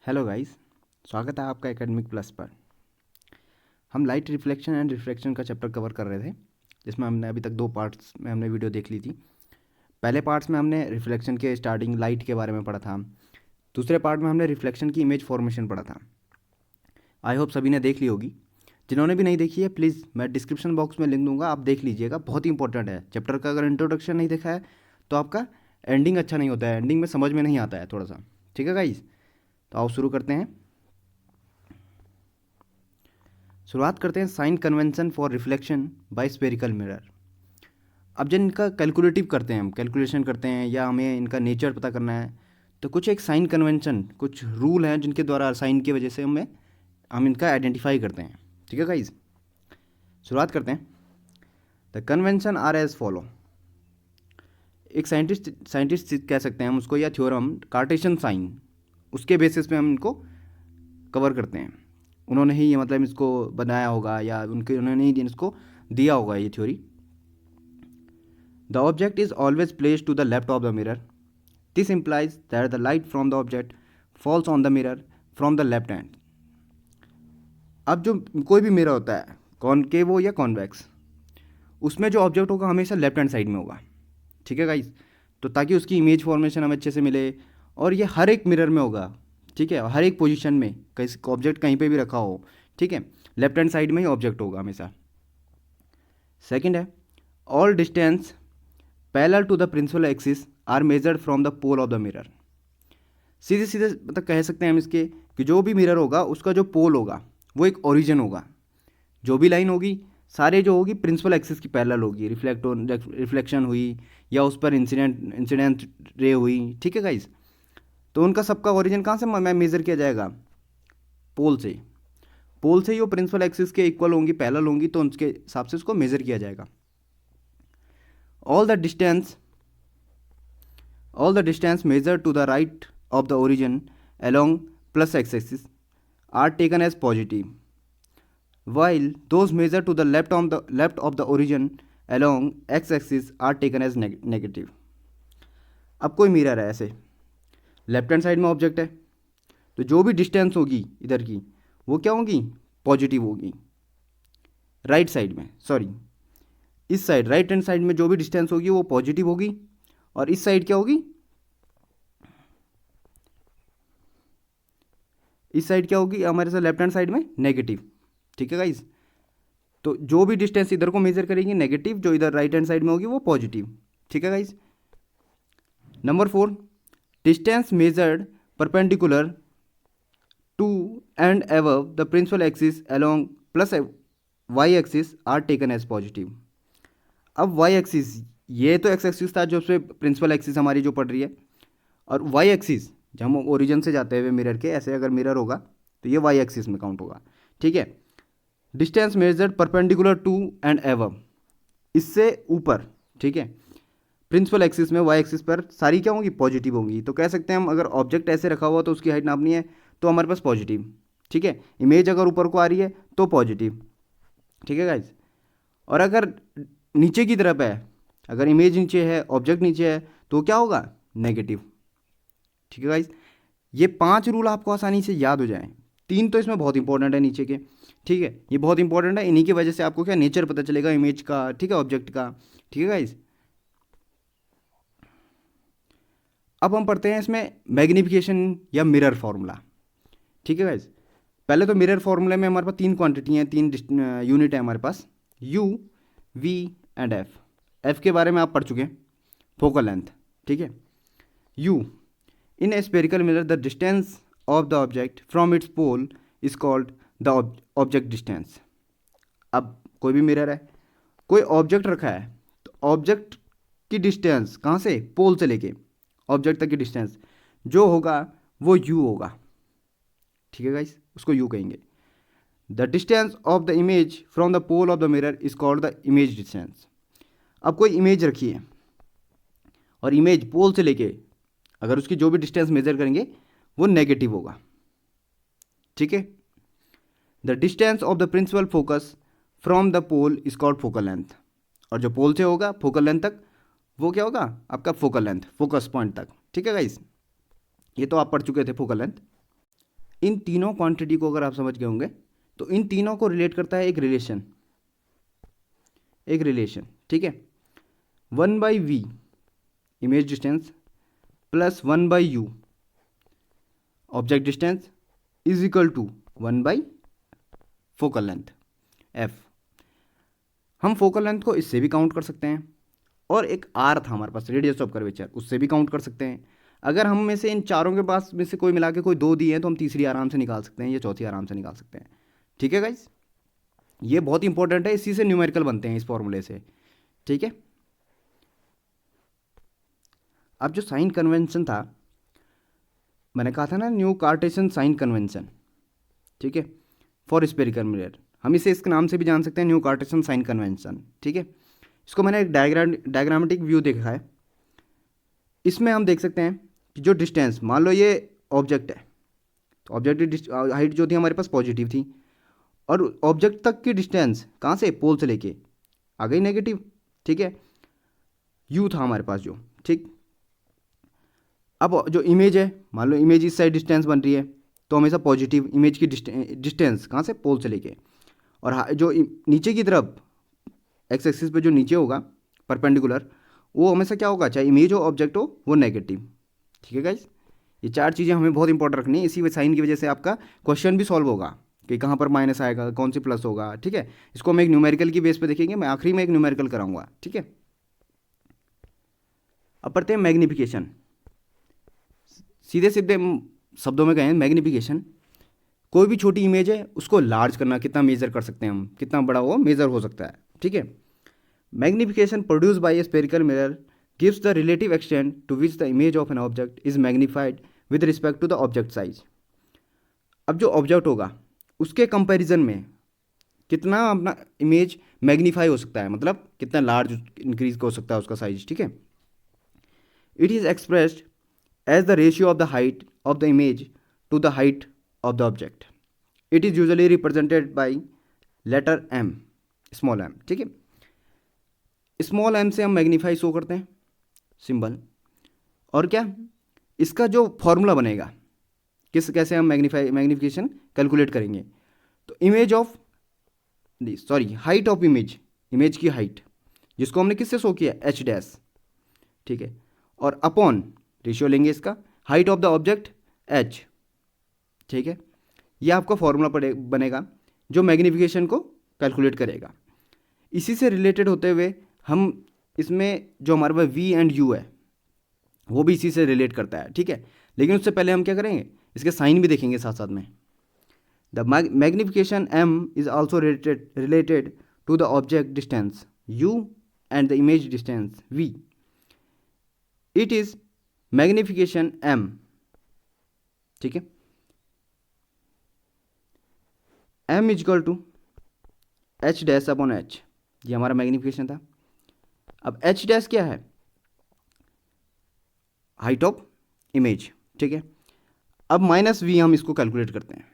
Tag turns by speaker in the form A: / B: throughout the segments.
A: Hello guys, स्वागत है आपका एकेडमिक प्लस पर। हम लाइट रिफ्लेक्शन एंड रिफ्रैक्शन का चैप्टर कवर कर रहे थे, जिसमें हमने अभी तक दो पार्ट्स में हमने वीडियो देख ली थी। पहले पार्ट्स में हमने रिफ्लेक्शन के स्टार्टिंग लाइट के बारे में पढ़ा था। दूसरे पार्ट में हमने रिफ्लेक्शन की इमेज फॉर्मेशन पढ़ा था। आई होप सभी ने देख ली होगी। जिन्होंने भी नहीं देखी है, प्लीज़ मैं डिस्क्रिप्शन बॉक्स में लिंक दूंगा, आप देख लीजिएगा। बहुत ही इंपॉर्टेंट है चैप्टर का। अगर इंट्रोडक्शन नहीं देखा है तो आपका एंडिंग अच्छा नहीं होता है, एंडिंग में समझ में नहीं आता है थोड़ा सा। ठीक है गाइस, तो आओ शुरू करते हैं। शुरुआत करते हैं sign convention for reflection by spherical mirror. अब जब इनका कैलकुलेटिव करते हैं, हम कैलकुलेशन करते हैं या हमें इनका नेचर पता करना है, तो कुछ एक साइन कन्वेंशन, कुछ रूल हैं जिनके द्वारा साइन की वजह से हम इनका आइडेंटिफाई करते हैं। ठीक है गाइज, शुरुआत करते हैं। The convention are as follow. एक साइंटिस्ट कह सकते हैं हम उसको, या थ्योरम कार्टेशियन साइन, उसके बेसिस पे हम इनको कवर करते हैं। उन्होंने ही ये मतलब इसको बनाया होगा, या उन्होंने ही इसको दिया होगा ये theory. The object is always placed to the left of the mirror. This implies that the light from the object falls on the mirror from the left hand. अब जो कोई भी मिरर होता है, कॉनकेव हो या कॉन्वेक्स, उसमें जो ऑब्जेक्ट होगा हमेशा लेफ्ट हैंड साइड में होगा। ठीक है गाइस, तो ताकि उसकी इमेज फॉर्मेशन हमें अच्छे से मिले, और ये हर एक मिरर में होगा। ठीक है, हर एक पोजीशन में, कहीं ऑब्जेक्ट कहीं पे भी रखा हो, ठीक है, लेफ्ट हैंड साइड में ही ऑब्जेक्ट होगा हमेशा। सेकंड है, all distance parallel to the principal axis are measured from the pole of the mirror. सीधे सीधे मतलब कह सकते हैं हम इसके कि जो भी मिरर होगा उसका जो पोल होगा वो एक ओरिजिन होगा। जो भी लाइन होगी सारे जो होगी प्रिंसिपल एक्सिस की पैरेलल होगी। रिफ्लेक्शन हुई या उस पर इंसिडेंट रे हुई, ठीक है गाइस, तो उनका सबका ओरिजिन कहाँ से मैं मेज़र किया जाएगा? पोल से। पोल से ही वो प्रिंसिपल एक्सिस के इक्वल होंगी, पैरेलल होंगी, तो उसके हिसाब से उसको मेज़र किया जाएगा। All the distance measure to the right of the origin along plus x axis are taken as positive, while those measured to the left of the origin along x axis are taken as negative. अब कोई mirror है ऐसे, left hand side में object है, तो जो भी distance होगी इधर की वो क्या होगी? पॉजिटिव होगी। राइट साइड में, सॉरी, इस साइड राइट हैंड साइड में जो भी डिस्टेंस होगी वो पॉजिटिव होगी, और इस साइड क्या होगी? इस साइड क्या होगी हमारे साथ? लेफ्ट हैंड साइड में नेगेटिव। ठीक है गाइज, तो जो भी डिस्टेंस इधर को मेजर करेंगे नेगेटिव, जो इधर राइट हैंड साइड में होगी वो पॉजिटिव। ठीक है guys. Number 4, distance measured perpendicular to and above the principal axis along plus Y axis are taken as positive. अब वाई एक्सिस, ये तो एक्स एक्सिस था जो उस पर प्रिंसिपल एक्सिस हमारी जो पड़ रही है, और वाई एक्सिस जब हम ओरिजिन से जाते हुए मिरर के, ऐसे अगर मिरर होगा तो ये वाई एक्सिस में काउंट होगा। ठीक है, distance measured perpendicular to and above, इससे ऊपर, ठीक है, प्रिंसिपल एक्सिस में वाई एक्सिस पर सारी क्या होंगी? पॉजिटिव होंगी। तो कह सकते हैं हम, अगर ऑब्जेक्ट ऐसे रखा हुआ तो उसकी हाइट नापनी है तो हमारे पास पॉजिटिव। ठीक है, इमेज अगर ऊपर को आ रही है तो पॉजिटिव। ठीक है गाइज, और अगर नीचे की तरफ है, अगर इमेज नीचे है, ऑब्जेक्ट नीचे है, तो क्या होगा? नेगेटिव। ठीक है गाइज, ये 5 रूल आपको आसानी से याद हो जाएं। 3 तो इसमें बहुत इंपॉर्टेंट है नीचे के। ठीक है, ये बहुत इंपॉर्टेंट है, इन्हीं की वजह से आपको क्या नेचर पता चलेगा इमेज का, ठीक है, ऑब्जेक्ट का। ठीक है गाइज, अब हम पढ़ते हैं इसमें मैग्निफिकेशन या मिरर फॉर्मूला। ठीक है गाइज, पहले तो मिरर फॉर्मूले में हमारे पास 3 क्वांटिटी हैं, 3 यूनिट है हमारे पास, U, V and F. F के बारे में आप पढ़ चुके हैं, फोकल लेंथ। ठीक है, you, in a spherical mirror the distance of the object from its pole is called the object distance. अब कोई भी मिरर है, कोई ऑब्जेक्ट रखा है, तो ऑब्जेक्ट की डिस्टेंस कहाँ से? पोल से लेके ऑब्जेक्ट तक की डिस्टेंस जो होगा वो u होगा। ठीक है गाइस, उसको u कहेंगे। The distance of the image from the pole of the mirror is called the image distance. अब कोई इमेज रखी है, और इमेज पोल से लेके अगर उसकी जो भी डिस्टेंस मेजर करेंगे वो नेगेटिव होगा। ठीक है, the distance of the principal focus from the pole is called focal length, और जो पोल से होगा फोकल लेंथ तक वो क्या होगा? आपका फोकल लेंथ, फोकस पॉइंट तक। ठीक है गाइस, ये तो आप पढ़ चुके थे फोकल लेंथ। इन तीनों क्वांटिटी को अगर आप समझ गए होंगे तो इन तीनों को रिलेट करता है एक रिलेशन, ठीक है। 1/v image distance plus 1/u object distance is equal to 1/ focal length f। हम फोकल लेंथ को इससे भी काउंट कर सकते हैं, और एक r था हमारे पास रेडियस ऑफ कर्वेचर, उससे भी काउंट कर सकते हैं। अगर हम में से इन चारों के पास में से कोई मिला के कोई 2 दिए हैं तो हम तीसरी आराम से निकाल सकते हैं, या चौथी आराम से निकाल सकते हैं, ठीक है गाइज। ये बहुत इंपॉर्टेंट है, इसी से न्यूमेरिकल बनते हैं, इस फॉर्मूले से, ठीक है। अब जो साइन कन्वेंशन था, मैंने कहा था ना, न्यू कार्टेशियन साइन कन्वेंशन, ठीक है, फॉर स्फेरिकल मिरर। हम इसे इसके नाम से भी जान सकते हैं, न्यू कार्टेशियन साइन कन्वेंशन, ठीक है। इसको मैंने एक डायग्रामेटिक व्यू देखा है। इसमें हम देख सकते हैं कि जो डिस्टेंस, मान लो ये ऑब्जेक्ट है, तो ऑब्जेक्ट की हाइट जो थी हमारे पास पॉजिटिव थी, और ऑब्जेक्ट तक की डिस्टेंस कहाँ से, पोल से लेके आ गई नेगेटिव, ठीक है। यू था हमारे पास जो, ठीक। अब जो इमेज है, मान लो इमेज इस साइड डिस्टेंस बन रही है, तो हमेशा पॉजिटिव इमेज की डिस्टेंस कहाँ से, पोल से लेके, और जो नीचे की तरफ एक्स एक्सिस पे जो नीचे होगा परपेंडिकुलर, वो हमेशा क्या होगा, चाहे इमेज हो ऑब्जेक्ट हो, वो नेगेटिव, ठीक है गाइज। ये 4 चीज़ें हमें बहुत इंपॉर्टेंट रखनी है, इसी साइन की वजह से आपका क्वेश्चन भी सॉल्व होगा कि कहाँ पर माइनस आएगा, कौन सी प्लस होगा, ठीक है। इसको हम एक न्यूमेरिकल की बेस पे देखेंगे, मैं आखिरी में एक न्यूमेरिकल कराऊंगा, ठीक है। अब पढ़ते हैं मैग्निफिकेशन। सीधे सीधे शब्दों में कहें, मैग्निफिकेशन कोई भी छोटी इमेज है उसको लार्ज करना, कितना मेजर कर सकते हैं हम, कितना बड़ा वो मेजर हो सकता है, ठीक है। Magnification produce by A spherical mirror gives the relative extent to which the image of an object is magnified with respect to the object size। अब जो ऑब्जेक्ट होगा उसके कंपैरिजन में कितना अपना इमेज मैग्नीफाई हो सकता है, मतलब कितना लार्ज इंक्रीज हो सकता है उसका साइज, ठीक है। It is expressed as the ratio of the height of the image to the height of the object. It is usually represented by letter m, small m, ठीक है। स्मॉल m से हम मैग्नीफाई शो करते हैं, symbol. और क्या, इसका जो फॉर्मूला बनेगा, कैसे हम मैग्निफिकेशन कैलकुलेट करेंगे, तो image of height of image की हाइट, जिसको हमने किससे शो किया, h', ठीक है, और अपॉन रेशियो लेंगे इसका height of the object h, ठीक है। ये आपका फॉर्मूला बनेगा जो मैग्निफिकेशन को कैलकुलेट करेगा। इसी से रिलेटेड होते हुए हम इसमें जो हमारे पास v एंड u है वो भी इसी से रिलेट करता है, ठीक है। लेकिन उससे पहले हम क्या करेंगे, इसके साइन भी देखेंगे साथ साथ में। The magnification m is also related to the object distance u and the image distance v। It is magnification m, ठीक है, m is equal to h' upon h, ये हमारा मैग्निफिकेशन था। अब h' क्या है, हाइट ऑफ इमेज, ठीक है। अब -v हम इसको कैलकुलेट करते हैं,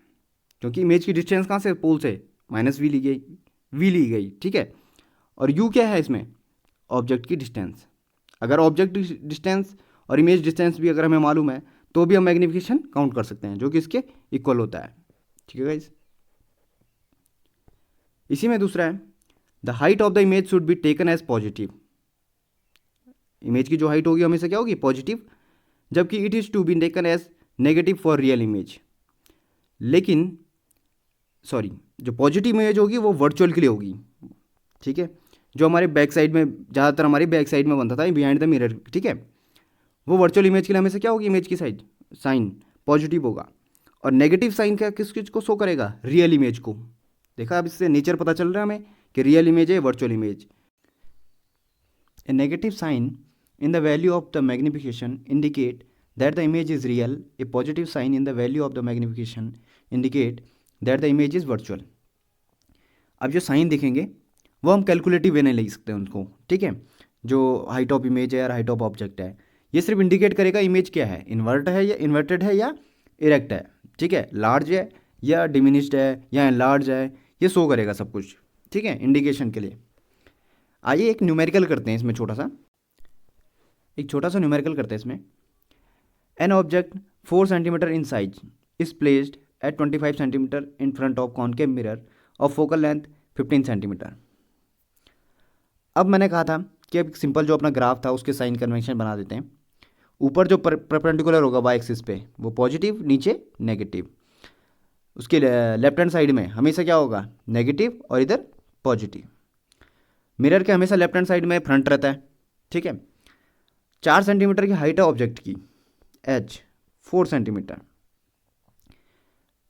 A: क्योंकि इमेज की डिस्टेंस कहाँ से, पोल से, -v ली गई, ठीक है। और u क्या है इसमें, ऑब्जेक्ट की डिस्टेंस। अगर ऑब्जेक्ट डिस्टेंस और इमेज डिस्टेंस भी अगर हमें मालूम है तो भी हम मैग्निफिकेशन काउंट कर सकते हैं, जो कि इसके इक्वल होता है, ठीक है गाइस। इसी में दूसरा है, the height of the image should be taken as positive. Image की जो हाइट होगी हमेशा क्या होगी, पॉजिटिव, जबकि it is to be taken as negative for real image. लेकिन जो पॉजिटिव इमेज होगी वो वर्चुअल के लिए होगी, ठीक है। जो हमारे बैक साइड में, ज़्यादातर हमारी बैक साइड में बनता था बिहाइंड द मिरर, ठीक है, वो वर्चुअल इमेज के लिए हमेशा क्या होगी, इमेज की साइन पॉजिटिव होगा। और नेगेटिव साइन क्या किस चीज़ को शो करेगा, रियल इमेज को। देखा, अब इससे नेचर पता चल रहा है हमें कि रियल इमेज है virtual image. A negative sign in the value of the magnification indicate that the image is real. A positive sign in the value of the magnification indicate that the image is virtual। अब जो sign दिखेंगे वो हम calculative वे नहीं ले सकते उनको, ठीक है। जो हाइट ऑफ इमेज है या हाइट ऑफ ऑब्जेक्ट है, ये सिर्फ इंडिकेट करेगा इमेज क्या है, इन्वर्टेड है या इरेक्ट है, ठीक है, लार्ज है या डिमिनिश्ड है या एनलार्ज है, ये शो करेगा सब कुछ, ठीक है, इंडिकेशन के लिए। आइए एक न्यूमेरिकल करते हैं इसमें, एक छोटा सा न्यूमेरिकल करते हैं इसमें। An object 4 centimetre in size is placed at 25 centimetre in front of concave mirror of focal length 15 centimetre. अब मैंने कहा था कि अब सिंपल जो अपना ग्राफ था उसके साइन कन्वेंशन बना देते हैं। ऊपर जो परपेंडिकुलर होगा वाई एक्सिस पे वो पॉजिटिव, नीचे नेगेटिव। उसके लेफ्ट हैंड साइड में हमेशा क्या होगा, नेगेटिव, और इधर पॉजिटिव। मिरर के हमेशा लेफ्ट हैंड साइड में फ्रंट रहता है, ठीक है। 4 सेंटीमीटर की हाइट है ऑब्जेक्ट की, एच 4 सेंटीमीटर,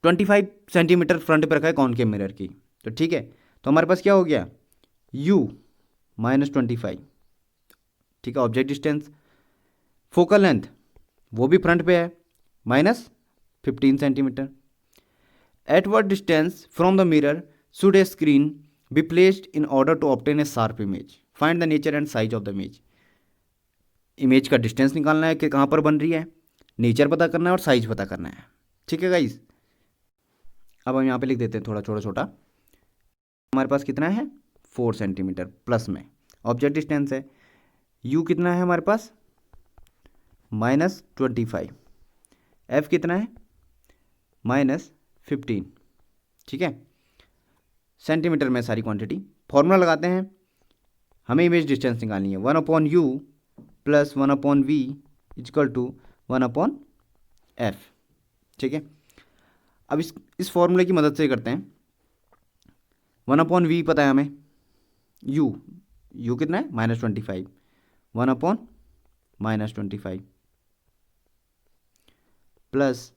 A: 25 सेंटीमीटर फ्रंट पर रखा है कॉनकेव मिरर की, तो ठीक है। तो हमारे पास क्या हो गया, u -25, ठीक है, ऑब्जेक्ट डिस्टेंस। फोकल लेंथ वो भी फ्रंट पे है, -15 centimetre. At what distance from the mirror should a screen be placed in order to obtain a sharp image, find the nature and size of the image. Image का distance निकालना है कि कहाँ पर बन रही है, नेचर पता करना है और साइज पता करना है, ठीक है गाइस। अब हम यहाँ पे लिख देते हैं थोड़ा छोटा छोटा। हमारे पास कितना है, 4 सेंटीमीटर प्लस में ऑब्जेक्ट डिस्टेंस है, u कितना है हमारे पास, -25, f कितना है, -15, ठीक है। सेंटीमीटर में सारी क्वांटिटी। फॉर्मूला लगाते हैं, हमें इमेज डिस्टेंस निकालनी है, 1/u + 1/v = 1/f, ठीक है। अब इस फॉर्मूले की मदद से करते हैं। 1/v पता है हमें, u कितना है, -25, 1/-25 प्लस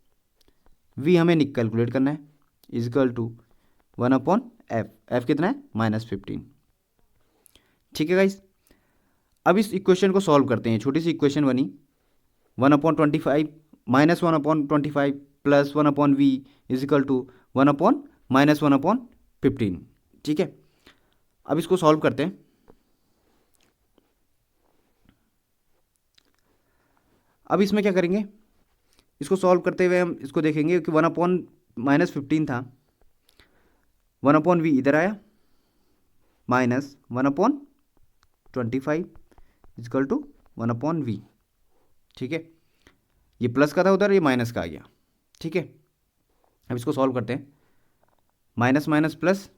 A: v हमें कैलकुलेट करना है, = 1/f, f कितना है, -15, ठीक है गाइस। अब इस इक्वेशन को सॉल्व करते हैं, छोटी सी इक्वेशन बनी, 1/25 -1/25 + 1/v = 1/-1/15, ठीक है। अब इसको सॉल्व करते हैं। अब इसमें क्या करेंगे, इसको सॉल्व करते हुए हम इसको देखेंगे कि 1/-15 था, 1/v इधर आया, -1/25 = 1/v, ठीक है। ये प्लस का था उधर, ये माइनस का आ गया, ठीक है। अब इसको सॉल्व करते हैं, माइनस माइनस प्लस,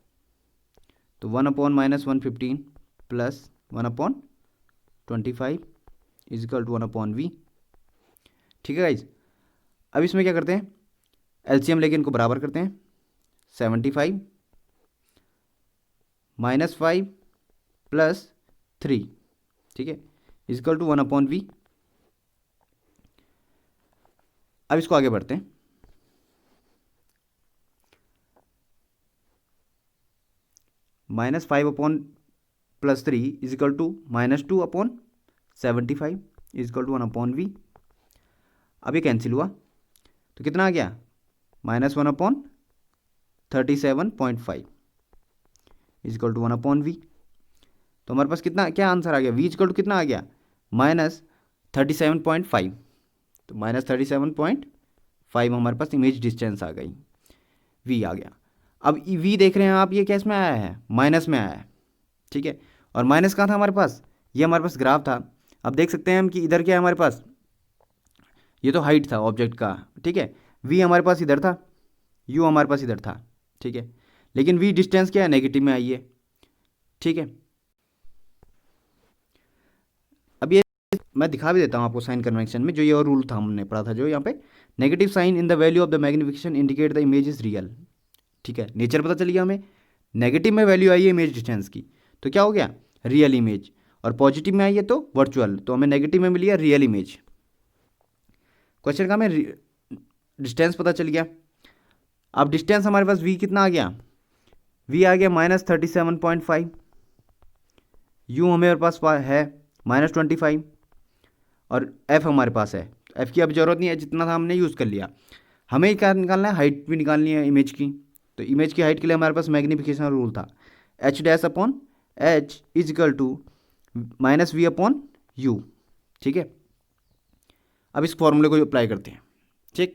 A: तो 1/-115 + 1/25 = 1/v, ठीक है गाइज। अब इसमें क्या करते हैं, एलसीएम लेके इनको बराबर करते हैं, 75 -5 + 3, ठीक है, = 1/v। अब इसको आगे बढ़ते हैं, -5 + 3 = -2/75 = 1/v। अब ये कैंसिल हुआ तो कितना आ गया, -1/37.5 = 1/v। तो हमारे पास कितना, क्या आंसर आ गया, v = कितना आ गया, -37.5, तो -37.5 हमारे पास इमेज डिस्टेंस आ गई, v आ गया। अब v देख रहे हैं आप, ये कैस में आया है, माइनस में आया है, ठीक है। और माइनस कहाँ था हमारे पास, ये हमारे पास ग्राफ था। अब देख सकते हैं हम कि इधर क्या है हमारे पास, ये तो हाइट था ऑब्जेक्ट का, ठीक है। v हमारे पास इधर था, u हमारे पास इधर था, ठीक है। लेकिन v डिस्टेंस क्या है, नेगेटिव में आई है, ठीक है। अब ये मैं दिखा भी देता हूँ आपको साइन कन्वेंशन में, जो ये और रूल था हमने पढ़ा था, जो यहाँ पे negative sign in the value of the magnification indicate the image is real, ठीक है। नेचर पता चल गया हमें, नेगेटिव में वैल्यू आई है इमेज डिस्टेंस की, तो क्या हो गया, रियल इमेज, और पॉजिटिव में आई है तो वर्चुअल, तो हमें नेगेटिव में मिली है रियल इमेज। क्वेश्चन का हमें डिस्टेंस पता चल गया। अब डिस्टेंस हमारे पास v कितना आ गया, v आ गया -37.5, u हमारे पास है -25, और f हमारे पास है, f की अब जरूरत नहीं है, जितना था हमने यूज़ कर लिया। हमें क्या निकालना है, हाइट भी निकालनी है इमेज की, तो इमेज की हाइट के लिए हमारे पास मैग्निफिकेशन रूल था, h' / h = -v/u, ठीक है। अब इस फॉर्मूले को अप्लाई करते हैं, ठीक।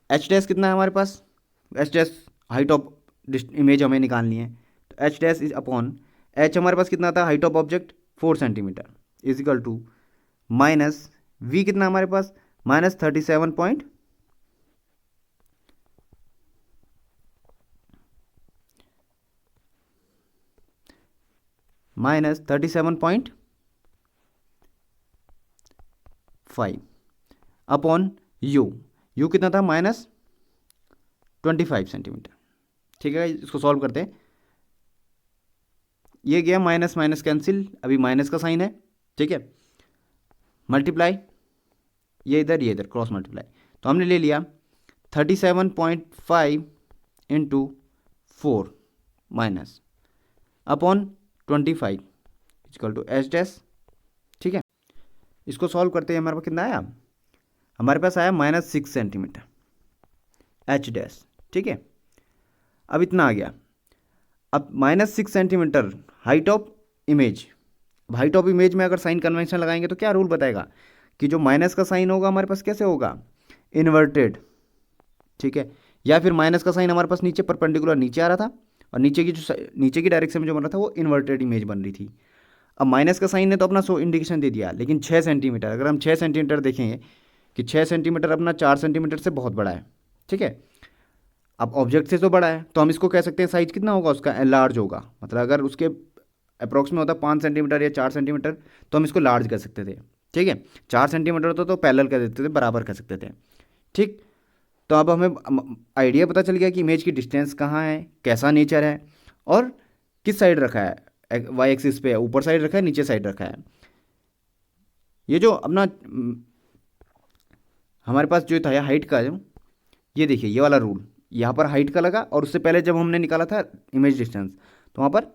A: h' कितना है हमारे पास, h' हाइट ऑफ इमेज हमें निकालनी है, तो h' h हमारे पास कितना था, height of object 4 centimetre = -v कितना हमारे पास, -37.5, माइनस 37.5 अपॉन यू कितना था, माइनस 25 सेंटीमीटर। ठीक है, इसको सॉल्व करते हैं। ये गया माइनस माइनस कैंसिल, अभी माइनस का साइन है, ठीक है, मल्टीप्लाई, ये इधर क्रॉस मल्टीप्लाई, तो हमने ले लिया 37.5 into 4 minus upon 25 equal to H dash. ठीक है, इसको सॉल्व करते हैं, हमारे पास कितना आया, हमारे पास आया माइनस 6 सेंटीमीटर एच डैश। ठीक है, अब इतना आ गया। अब minus 6 centimetre height of image. Height of image में अगर साइन कन्वेंशन लगाएंगे तो क्या रूल बताएगा कि जो माइनस का साइन होगा हमारे पास कैसे होगा, इन्वर्टेड। ठीक है, या फिर माइनस का साइन हमारे पास नीचे परपेंडिकुलर नीचे आ रहा था और नीचे की डायरेक्शन में जो बन रहा था वो इन्वर्टेड इमेज बन रही थी। अब माइनस का साइन ने तो अपना सो इंडिकेशन दे दिया, लेकिन 6 सेंटीमीटर, अगर हम 6 सेंटीमीटर देखेंगे कि 6 सेंटीमीटर अपना 4 सेंटीमीटर से बहुत बड़ा है। ठीक है, अब ऑब्जेक्ट से तो बड़ा है, तो हम इसको कह सकते हैं साइज कितना होगा उसका, लार्ज होगा। मतलब अगर उसके अप्रॉक्स में होता 5 सेंटीमीटर या 4 सेंटीमीटर तो हम इसको लार्ज कह सकते थे। ठीक है, 4 सेंटीमीटर होता तो पैरेलल कह देते थे, बराबर कह सकते थे। ठीक, तो अब हमें आइडिया पता चल गया कि इमेज की डिस्टेंस कहाँ है, कैसा नेचर है और किस साइड रखा है, वाई एक्सिस पे ऊपर साइड रखा है, नीचे साइड रखा है। ये जो अपना हमारे पास जो था हाइट का, जो ये देखिए ये वाला रूल यहाँ पर हाइट का लगा, और उससे पहले जब हमने निकाला था इमेज डिस्टेंस तो वहाँ पर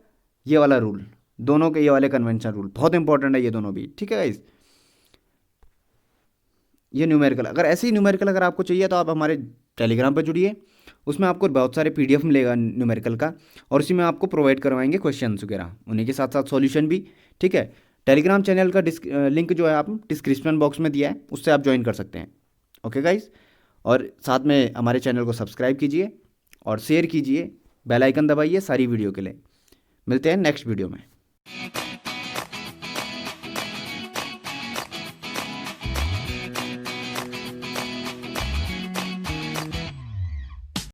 A: ये वाला रूल, दोनों के ये वाले कन्वेंशन रूल बहुत इंपॉर्टेंट है ये दोनों भी। ठीक है गाइस, ये न्यूमेरिकल, अगर ऐसे ही न्यूमेरिकल अगर आपको चाहिए तो आप हमारे टेलीग्राम पर जुड़िए, उसमें आपको बहुत सारे PDF मिलेगा न्यूमेरिकल का, और उसी में आपको प्रोवाइड करवाएंगे क्वेश्चंस वगैरह, उन्हीं के साथ साथ सॉल्यूशन भी। ठीक है, टेलीग्राम चैनल का लिंक जो है आप डिस्क्रिप्शन बॉक्स में दिया है, उससे आप ज्वाइन कर सकते हैं। ओके गाइस, और साथ में हमारे चैनल को सब्सक्राइब कीजिए और शेयर कीजिए, बेल आइकन दबाइए सारी वीडियो के लिए। मिलते हैं नेक्स्ट वीडियो में।